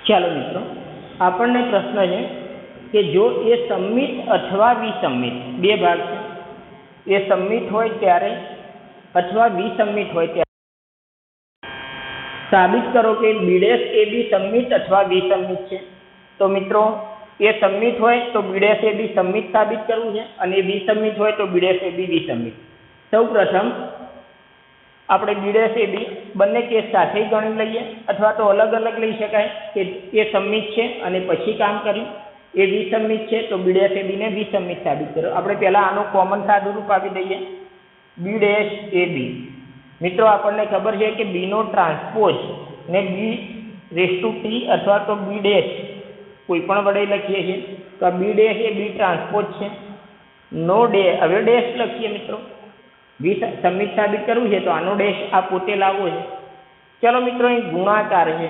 ચાલો મિત્રો, આપણને પ્રશ્ન છે કે જો એ સમમિત અથવા વિસંમિત, બે ભાગ છે. એ સમમિત હોય ત્યારે અથવા વિસંમિત હોય ત્યારે સાબિત કરો કે બી ડેશ એ બી સમમિત અથવા વિસંમિત છે. તો મિત્રો, એ સમમિત હોય તો બી ડેશ એ બી સમમિત સાબિત કરવું છે, અને વિસંમિત હોય તો બી ડેશ એ બી વિસંમિત. સૌ પ્રથમ આપણે બી ડેશ એ બી બંને કેસ સાથે ગણી લઈએ, અથવા તો અલગ અલગ લઈ શકાય કે એ સમમિત છે અને પછી કામ કર્યું. એ વિસંમિત છે તો બી ડેશ એ બીને વિસંમિત સાબિત કરો. આપણે પહેલાં આનું કોમન સાદું રૂપ આપી દઈએ, બી ડેશ એ બી. મિત્રો, આપણને ખબર છે કે બીનો ટ્રાન્સપોઝ ને બી રેસ ટુ ટી અથવા તો બી ડેશ કોઈ પણ વડે લખીએ છીએ. તો બી ડેશ એ બી ટ્રાન્સપોઝ છે. નો ડે, હવે ડેશ લખીએ મિત્રો, વિસંમિત સાબિત કરવું છે તો આનો ડેશ આ પોતે લાવવો છે. ચલો મિત્રો, અહીં ગુણાકાર છે,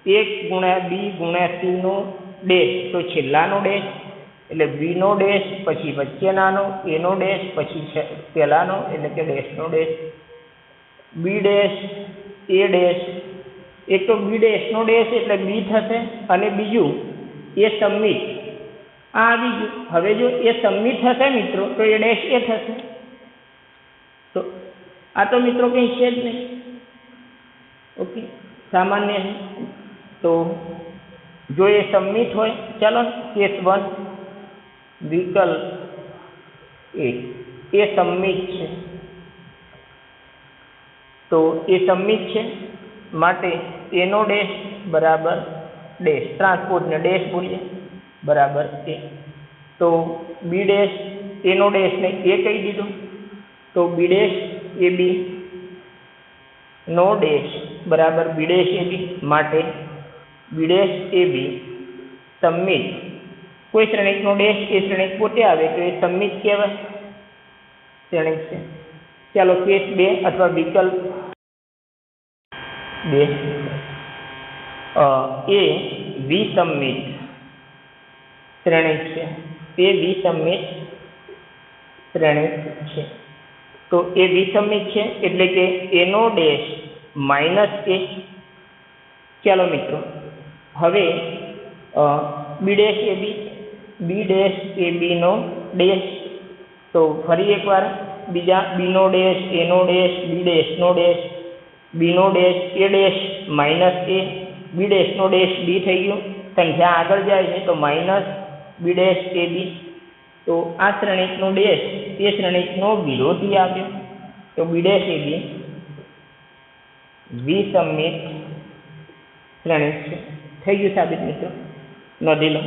1 ગુણ્યા બી ગુણ્યા સી નો ડેશ, તો છેલ્લાનો ડેશ એટલે બીનો ડેશ, પછી વચ્ચેનાનો એનો ડેશ, પછી પહેલાનો એટલે કે ડેશનો dash. B dash A dash, એક તો બી ડેશનો ડેશ એટલે બી થશે, અને બીજું એ સમમિત આ આવી ગયું. હવે જો એ સમમિત થશે મિત્રો તો એ ડેશ એ થશે. તો આ તો મિત્રો કંઈ છે જ નહીં. ઓકે, સામાન્ય છે. તો જો એ સમમિત હોય, ચાલો કેસ 1 વિકલ્પ એ સમમિત છે. તો એ સમમિત છે, માટે એનો ડેશ બરાબર ડેશ, ટ્રાન્સપોઝને ડેશ બોલીએ બરાબર એ. તો બી ડેશ એનો ડેશને એ કહી દીધું, તો બી ડેશ એ બી નો ડેશ બરાબર બી ડેશ એ બી, માટે બી ડેશ એ બી સમમિત. કોઈ શ્રેણિકનો ડેશ એ શ્રેણિક પોતે આવે તો એ સમમિત કહેવાય, શ્રેણિક છે. ચાલો કેસ 2 અથવા વિકલ્પ 2, એ વિસમમિત શ્રેણિક છે. એ વિસમમિત શ્રેણિક છે. તો એ વિસમમિત છે એટલે કે એનો ડેશ માઇનસ એ. ચાલો મિત્રો હવે બી ડેશ એ બી નો ડેશ, તો ફરી એકવાર બીજા બીનો ડેશ એનો ડેશ બી ડેશનો ડેશ, બીનો dash A dash minus A, B ડેશનો ડેશ બી થઈ ગયું. સંખ્યા આગળ જાય છે તો માઇનસ બી ડેશ એ બી. તો આ શ્રેણિકનો ડેશ એ શ્રેણિકનો વિરોધી આવ્યો, તો બી ડેશ એ બી વિસમમિત શ્રેણિક છે. થઈ ગયું સાબિત મિત્રો, નોંધી લો.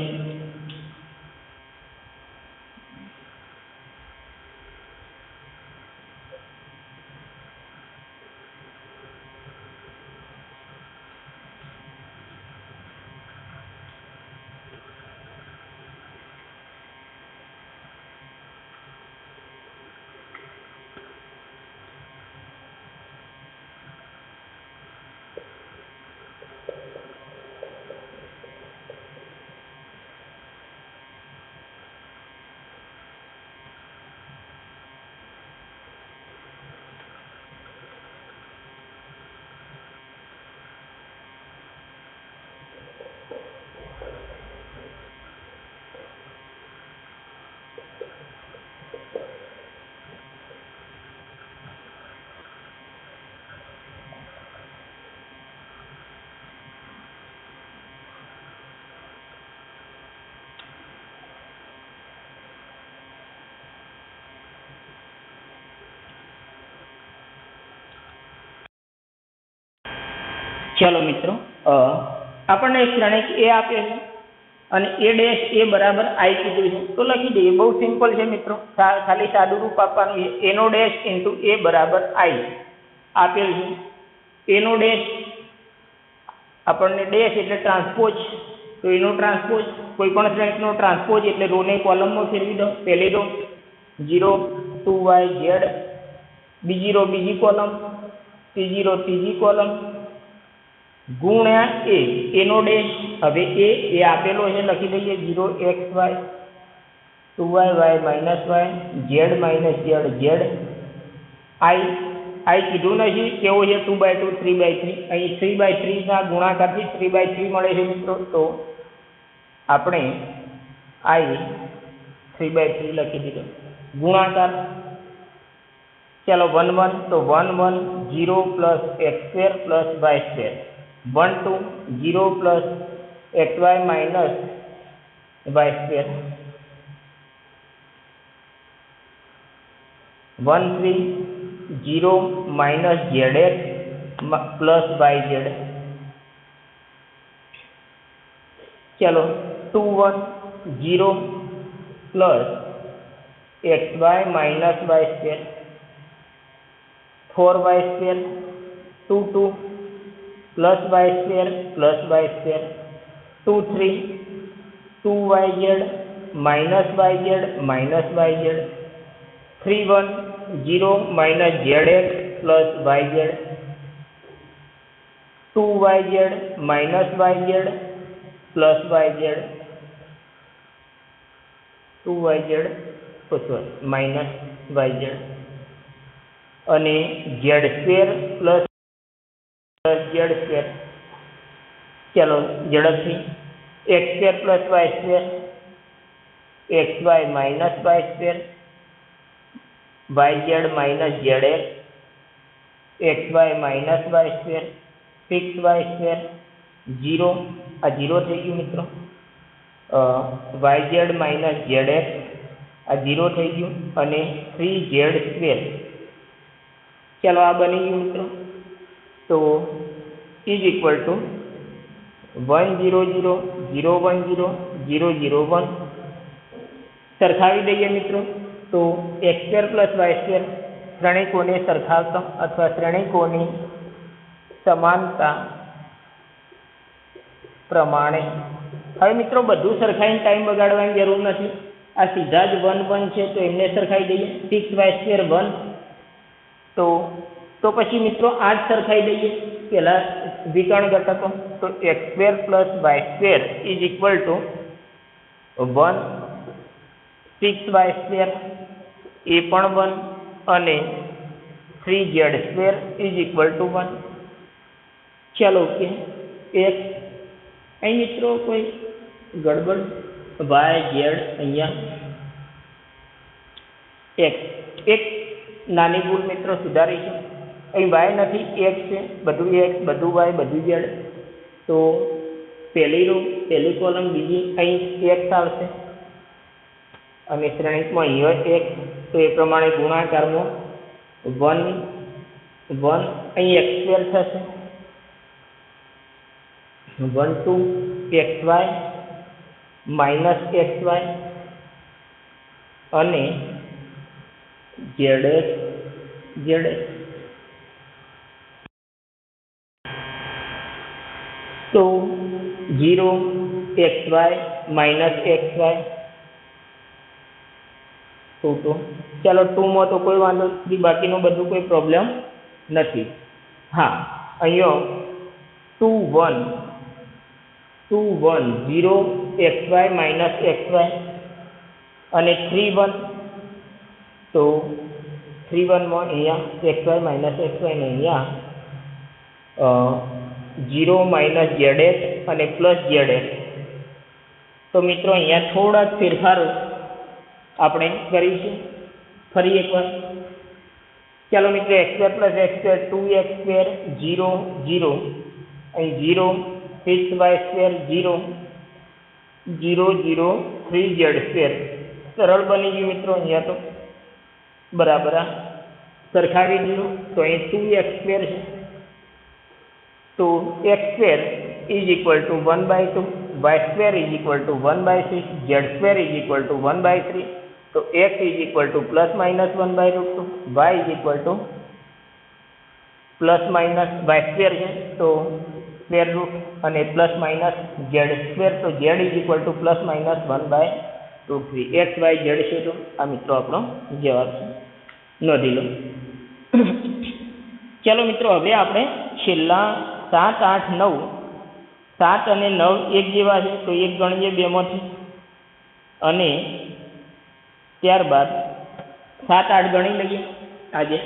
ચાલો મિત્રો આપણને એક શ્રેણિક એ આપ્યો છે અને એ ડેશ એ બરાબર આઈ કીધું છે, તો લખી દઈએ. બહુ સિમ્પલ છે મિત્રો, ખાલી સાદું રૂપ આપવાનું છે. એનો ડેશ ઇન્ટુ એ બરાબર આઈ આપેલ છે. એનો ડેશ આપણને ડેશ એટલે ટ્રાન્સપોઝ, તો એનો ટ્રાન્સપોઝ કોઈ પણ શ્રેણિકનો ટ્રાન્સપોઝ એટલે રોને કોલમમાં ફેરવી દો. પહેલી રો 0 2yz, બીજી રો બીજી કોલમ, ત્રીજી રો ત્રીજી કોલમ ગુણ્યા એ એનો ડેશ. હવે એ આપેલો છે લખી દઈએ 0xy 2yy minus Y Z minus Z Z. આઈ કીધું નથી કેવો છે 2/2 3/3. અહીં 3/3 ના ગુણાકારથી 3/3 મળે છે મિત્રો, તો આપણે આઈ 3/3 લખી દીધો. ગુણાકાર ચાલો 1 1, તો 1 1 0 plus x square plus y square, 1 2 0 plus xy minus y square, 1 3 0 minus zx plus yz. ચલો 2 1 0 plus xy minus y square, 4y square 2 2 plus y square plus y square 2 3 2yz minus yz 3 1 0 minus zx plus yz 2yz minus yz plus yz 2yz minus yz અને z square plus z square. ચલો ઝડપથી x square plus y square, xy minus y square, yz minus zx, xy minus y square, 6y square 0 આ 0 થઈ ગયું મિત્રો, yz minus zx આ 0 થઈ ગયું અને 3z સ્ક્વેર. ચાલો આ બની ગયું મિત્રો. તો ઇઝ ઇક્વલ ટુ 1 0 0 0 1 0 0 0 1 સરખાવી દઈએ મિત્રો તો x square plus Y square શ્રેણીકોને સરખાવતા અથવા શ્રેણીકોની સમાનતા પ્રમાણે હવે મિત્રો બધું સરખાઈને ટાઈમ બગાડવાની જરૂર નથી આ સીધા જ 1 1 છે તો એમને સરખાઈ દઈએ 6y સ્ક્વેર 1 તો પછી મિત્રો આ જ સરખાઈ દઈએ પહેલા વિકર્ણ ઘટકો તો x square plus Y square is equal to 1 6y square એ પણ 1 અને 3z square is equal to 1 ચાલો ઓકે x અહીં મિત્રો કોઈ ગડબડ y z અહીંયા x એક નાની ભૂલ મિત્રો સુધારીશું અહીં y નથી x છે બધું x બધું y બધું z તો પહેલી રો પહેલી કોલમ બીજી અહીં x આવશે અને શ્રેણીકમાં અહીંયા x તો એ પ્રમાણે ગુણાકારમાં 1 1 અહીં x સ્ક્વેર થશે 1 2 xy માઇનસ xy અને zx તો 0 xy માઇનસ xy તો ચાલો 2 માં તો કોઈ વાંધો નથી બાકીનું બધું કોઈ પ્રોબ્લેમ નથી હા અહીંયા 2 1 0 xy માઇનસ xy અને 3 1 તો 3 1 માં અહીંયા xy માઇનસ xy ને અહીંયા 0 માઇનસ zx અને પ્લસ zx તો મિત્રો અહીંયા થોડા ફેરફારો આપણે કરીશું ફરી એકવાર ચાલો મિત્રો x square plus x square 2x square 0 0 અહીં 0 6y સ્ક્વેર 0 0 0 3z સ્ક્વેર સરળ બની ગયું મિત્રો અહીંયા તો બરાબર સરખાવી દીધું તો અહીં 2x સ્ક્વેર છે તો x square is equal two 1/2 y square is equal two 1/6 z square is equal two 1/3 તો x is equal two plus minus 1/√2 y is equal two plus minus y square છે તો square root અને plus minus z square તો z is equal two plus minus 1/√3 x y z છે તો આ મિત્રો આપણો જવાબ છે નોંધી લો ચાલો મિત્રો હવે આપણે છેલ્લા 7 8 9 7 અને 9 એક જેવા છે તો એક ગણીએ બેમાંથી અને ત્યારબાદ 7 8 ગણી લઈએ આજે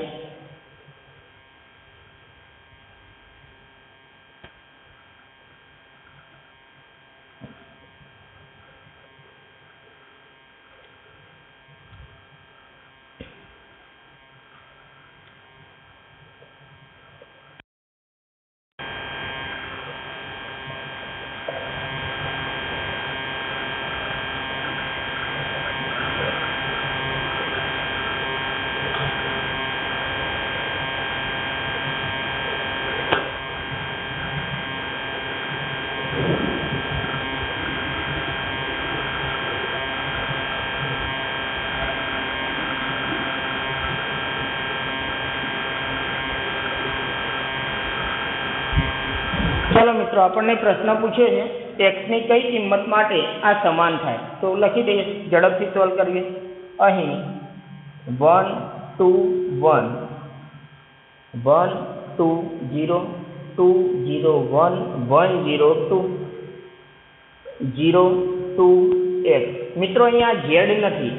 ચાલો મિત્રો આપણને પ્રશ્ન પૂછ્યો છે x ની કઈ કિંમત માટે આ સમાન થાય તો લખી દઈએ ઝડપથી સોલ્વ કરીએ અહીં 1 2 1 1 2 0 2 0 1 1 0 2 0 2 x મિત્રો અહીંયા z નથી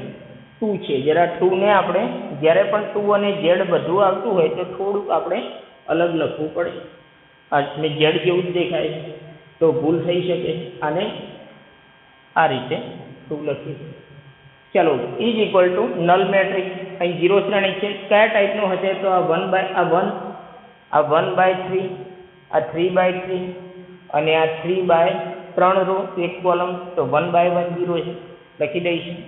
2 છે જરા 2 ને આપણે જ્યારે પણ 2 અને z બધું આવતું હોય તો થોડુંક આપણે અલગ લખવું પડે અને z જેવું જ દેખાય તો ભૂલ થઈ શકે અને આ રીતે 2 લખીએ ચાલો is equal two null matrix અહીં 0 શ્રેણી છે કયા ટાઈપનો હશે તો આ 1/3 આ 3/3 અને આ 3/3 રો એક કોલમ તો 1/1 0 છે લખી દઈશું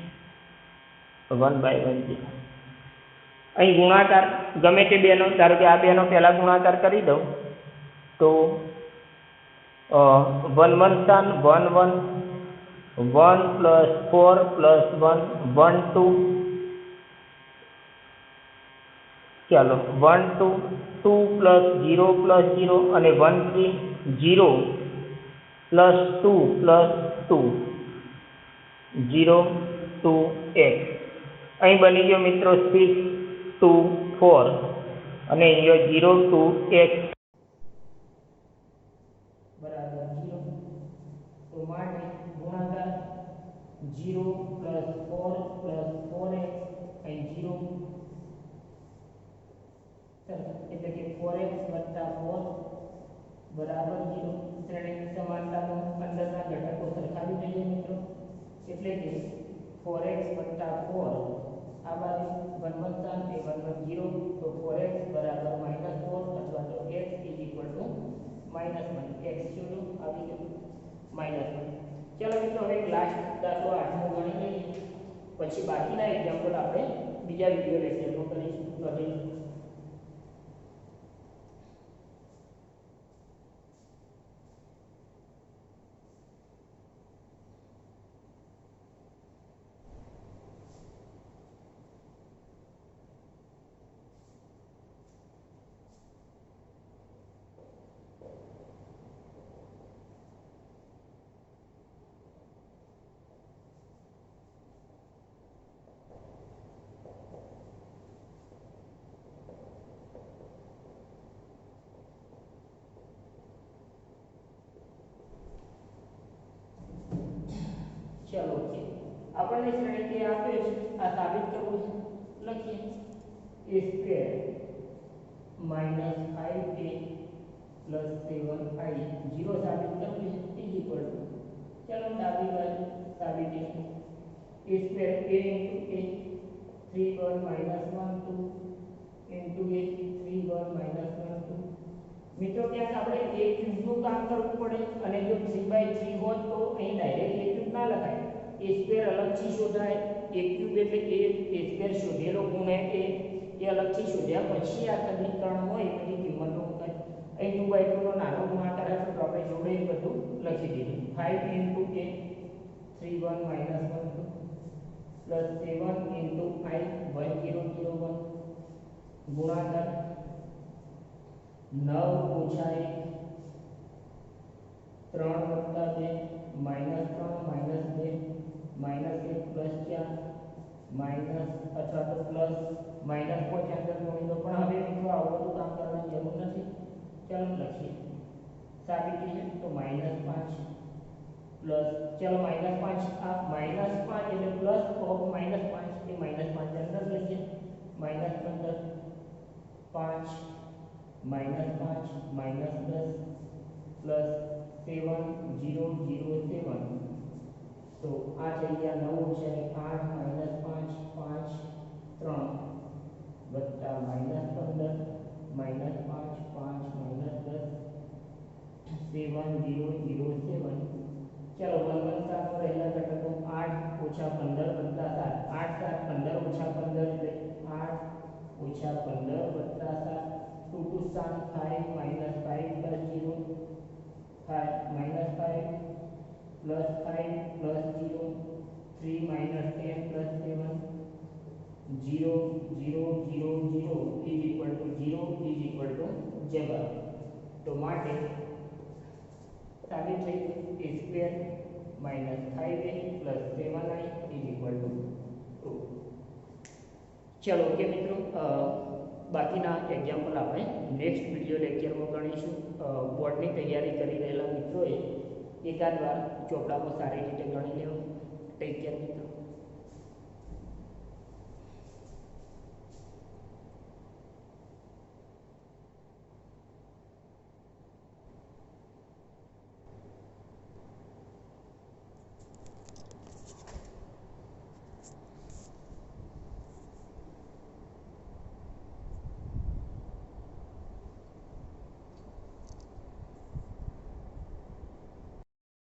1/1 0 અહીં ગુણાકાર ગમે તે બેનો ધારો કે આ બેનો પહેલા ગુણાકાર કરી દઉં તો one one San 1 1 1 plus 4 plus 1 1 2 ચાલો 1 2 2 પ્લસ 0 અને 1 3 0 પ્લસ 2 પ્લસ 2 0 2 x અહીં બની ગયો મિત્રો 6 2 4 અને અહીંયા 0 2 x બરાબર 0 તો માટે ગુણાકાર 0 પ્લસ 4 પ્લસ 4x અહીં 0 એટલે કે 4x વત્તા 4 બરાબર 0 શ્રેણી સમાનતાનો અંદરના ઘટકો સરખાવી દઈએ મિત્રો એટલે કે 4x વત્તા 4 આ બાજુ 1 1 સાન એ 1 1 0 તો 4x બરાબર -4 અથવા તો x -1 x શું આવી ગયું -1. ચલો મિત્રો હવે લાસ્ટ દાખલો 8મો ગણી લઈએ પછી બાકીના એક્ઝામ્પલ આપણે બીજા વિડિયો લેક્ચરમાં કરીશું. चलो ओके આપણને શ્રેણી કે આપે છે આ સાબિત કરવું છે લખીએ a સ્ક્વેર -5a + 7i 0 સાબિત કરવું છે ઇક્વલ ટુ ચલો ડાબી બાજુ સાબિત a square a * a 3 1 -1 2 * a 3 1 -1 2 મિત્રો ક્યાંક આપણે a ક્યુબ નું કામ કરવું પડે અને જો 3/3 હોત તો અહીં ડાયરેક્ટ a ક્યુબ ના લખાય a સ્ક્વેર અલગથી શોધાય a ક્યુબ એટલે a સ્ક્વેર શોધેલો ગુણ્યા એ અલગથી શોધ્યા પછી આ સમીકરણ હોય એની કિંમતો મુકાય અહીં 2/2 નો નાનો ગુણાકાર હતો તો આપણે જોડે બધું લખી દીધું 5 * a 3 1 -1 2 + 7 * i 1001 ગુણાકાર 9 - 1 3 + 2 -3 -2 -1 + 4 માઈનસ અથવા તો પ્લસ માઈનસ કોઈ અંદર ગણી દો પણ હવે મિત્રો આવું બધું કામ કરવાની જરૂર નથી. ચાલો લખીએ સાબિતી તો -5 પ્લસ ચલો -5 આ -5 એટલે પ્લસ ઓફ -5 એ -5 અંદર લઈએ -15 5 -5 -10 પ્લસ 7 0 0 7 તો આ થઈ ગયા 9 છે 8 -5 5 3 વત્તા -15 -5 5 -10 7 0 0 7 ચલો 1 1 7 રહેલા ઘટકો 8 - 15 વત્તા 7 8 7 15 - 15 એટલે 8 - 15 વત્તા 7 2 2 7 5 -5 + 0 5 -5 plus 5 plus 0 3 minus 10 plus 7 0 0 0 0 is equal to 0 is equal to જવાબ તો માટે સાબિત થઈ a square minus 5a plus 7i is equal to 2. ચલો ઓકે મિત્રો બાકીના એક્ઝામ્પલ આપણે નેક્સ્ટ વિડિયો લેક્ચરમાં ગણીશું. બોર્ડની તૈયારી કરી રહેલા મિત્રોએ એકાદ વાર ચોપડામાં સારી રીતે ગણી લેવું. ટેક કેર મિત્રો.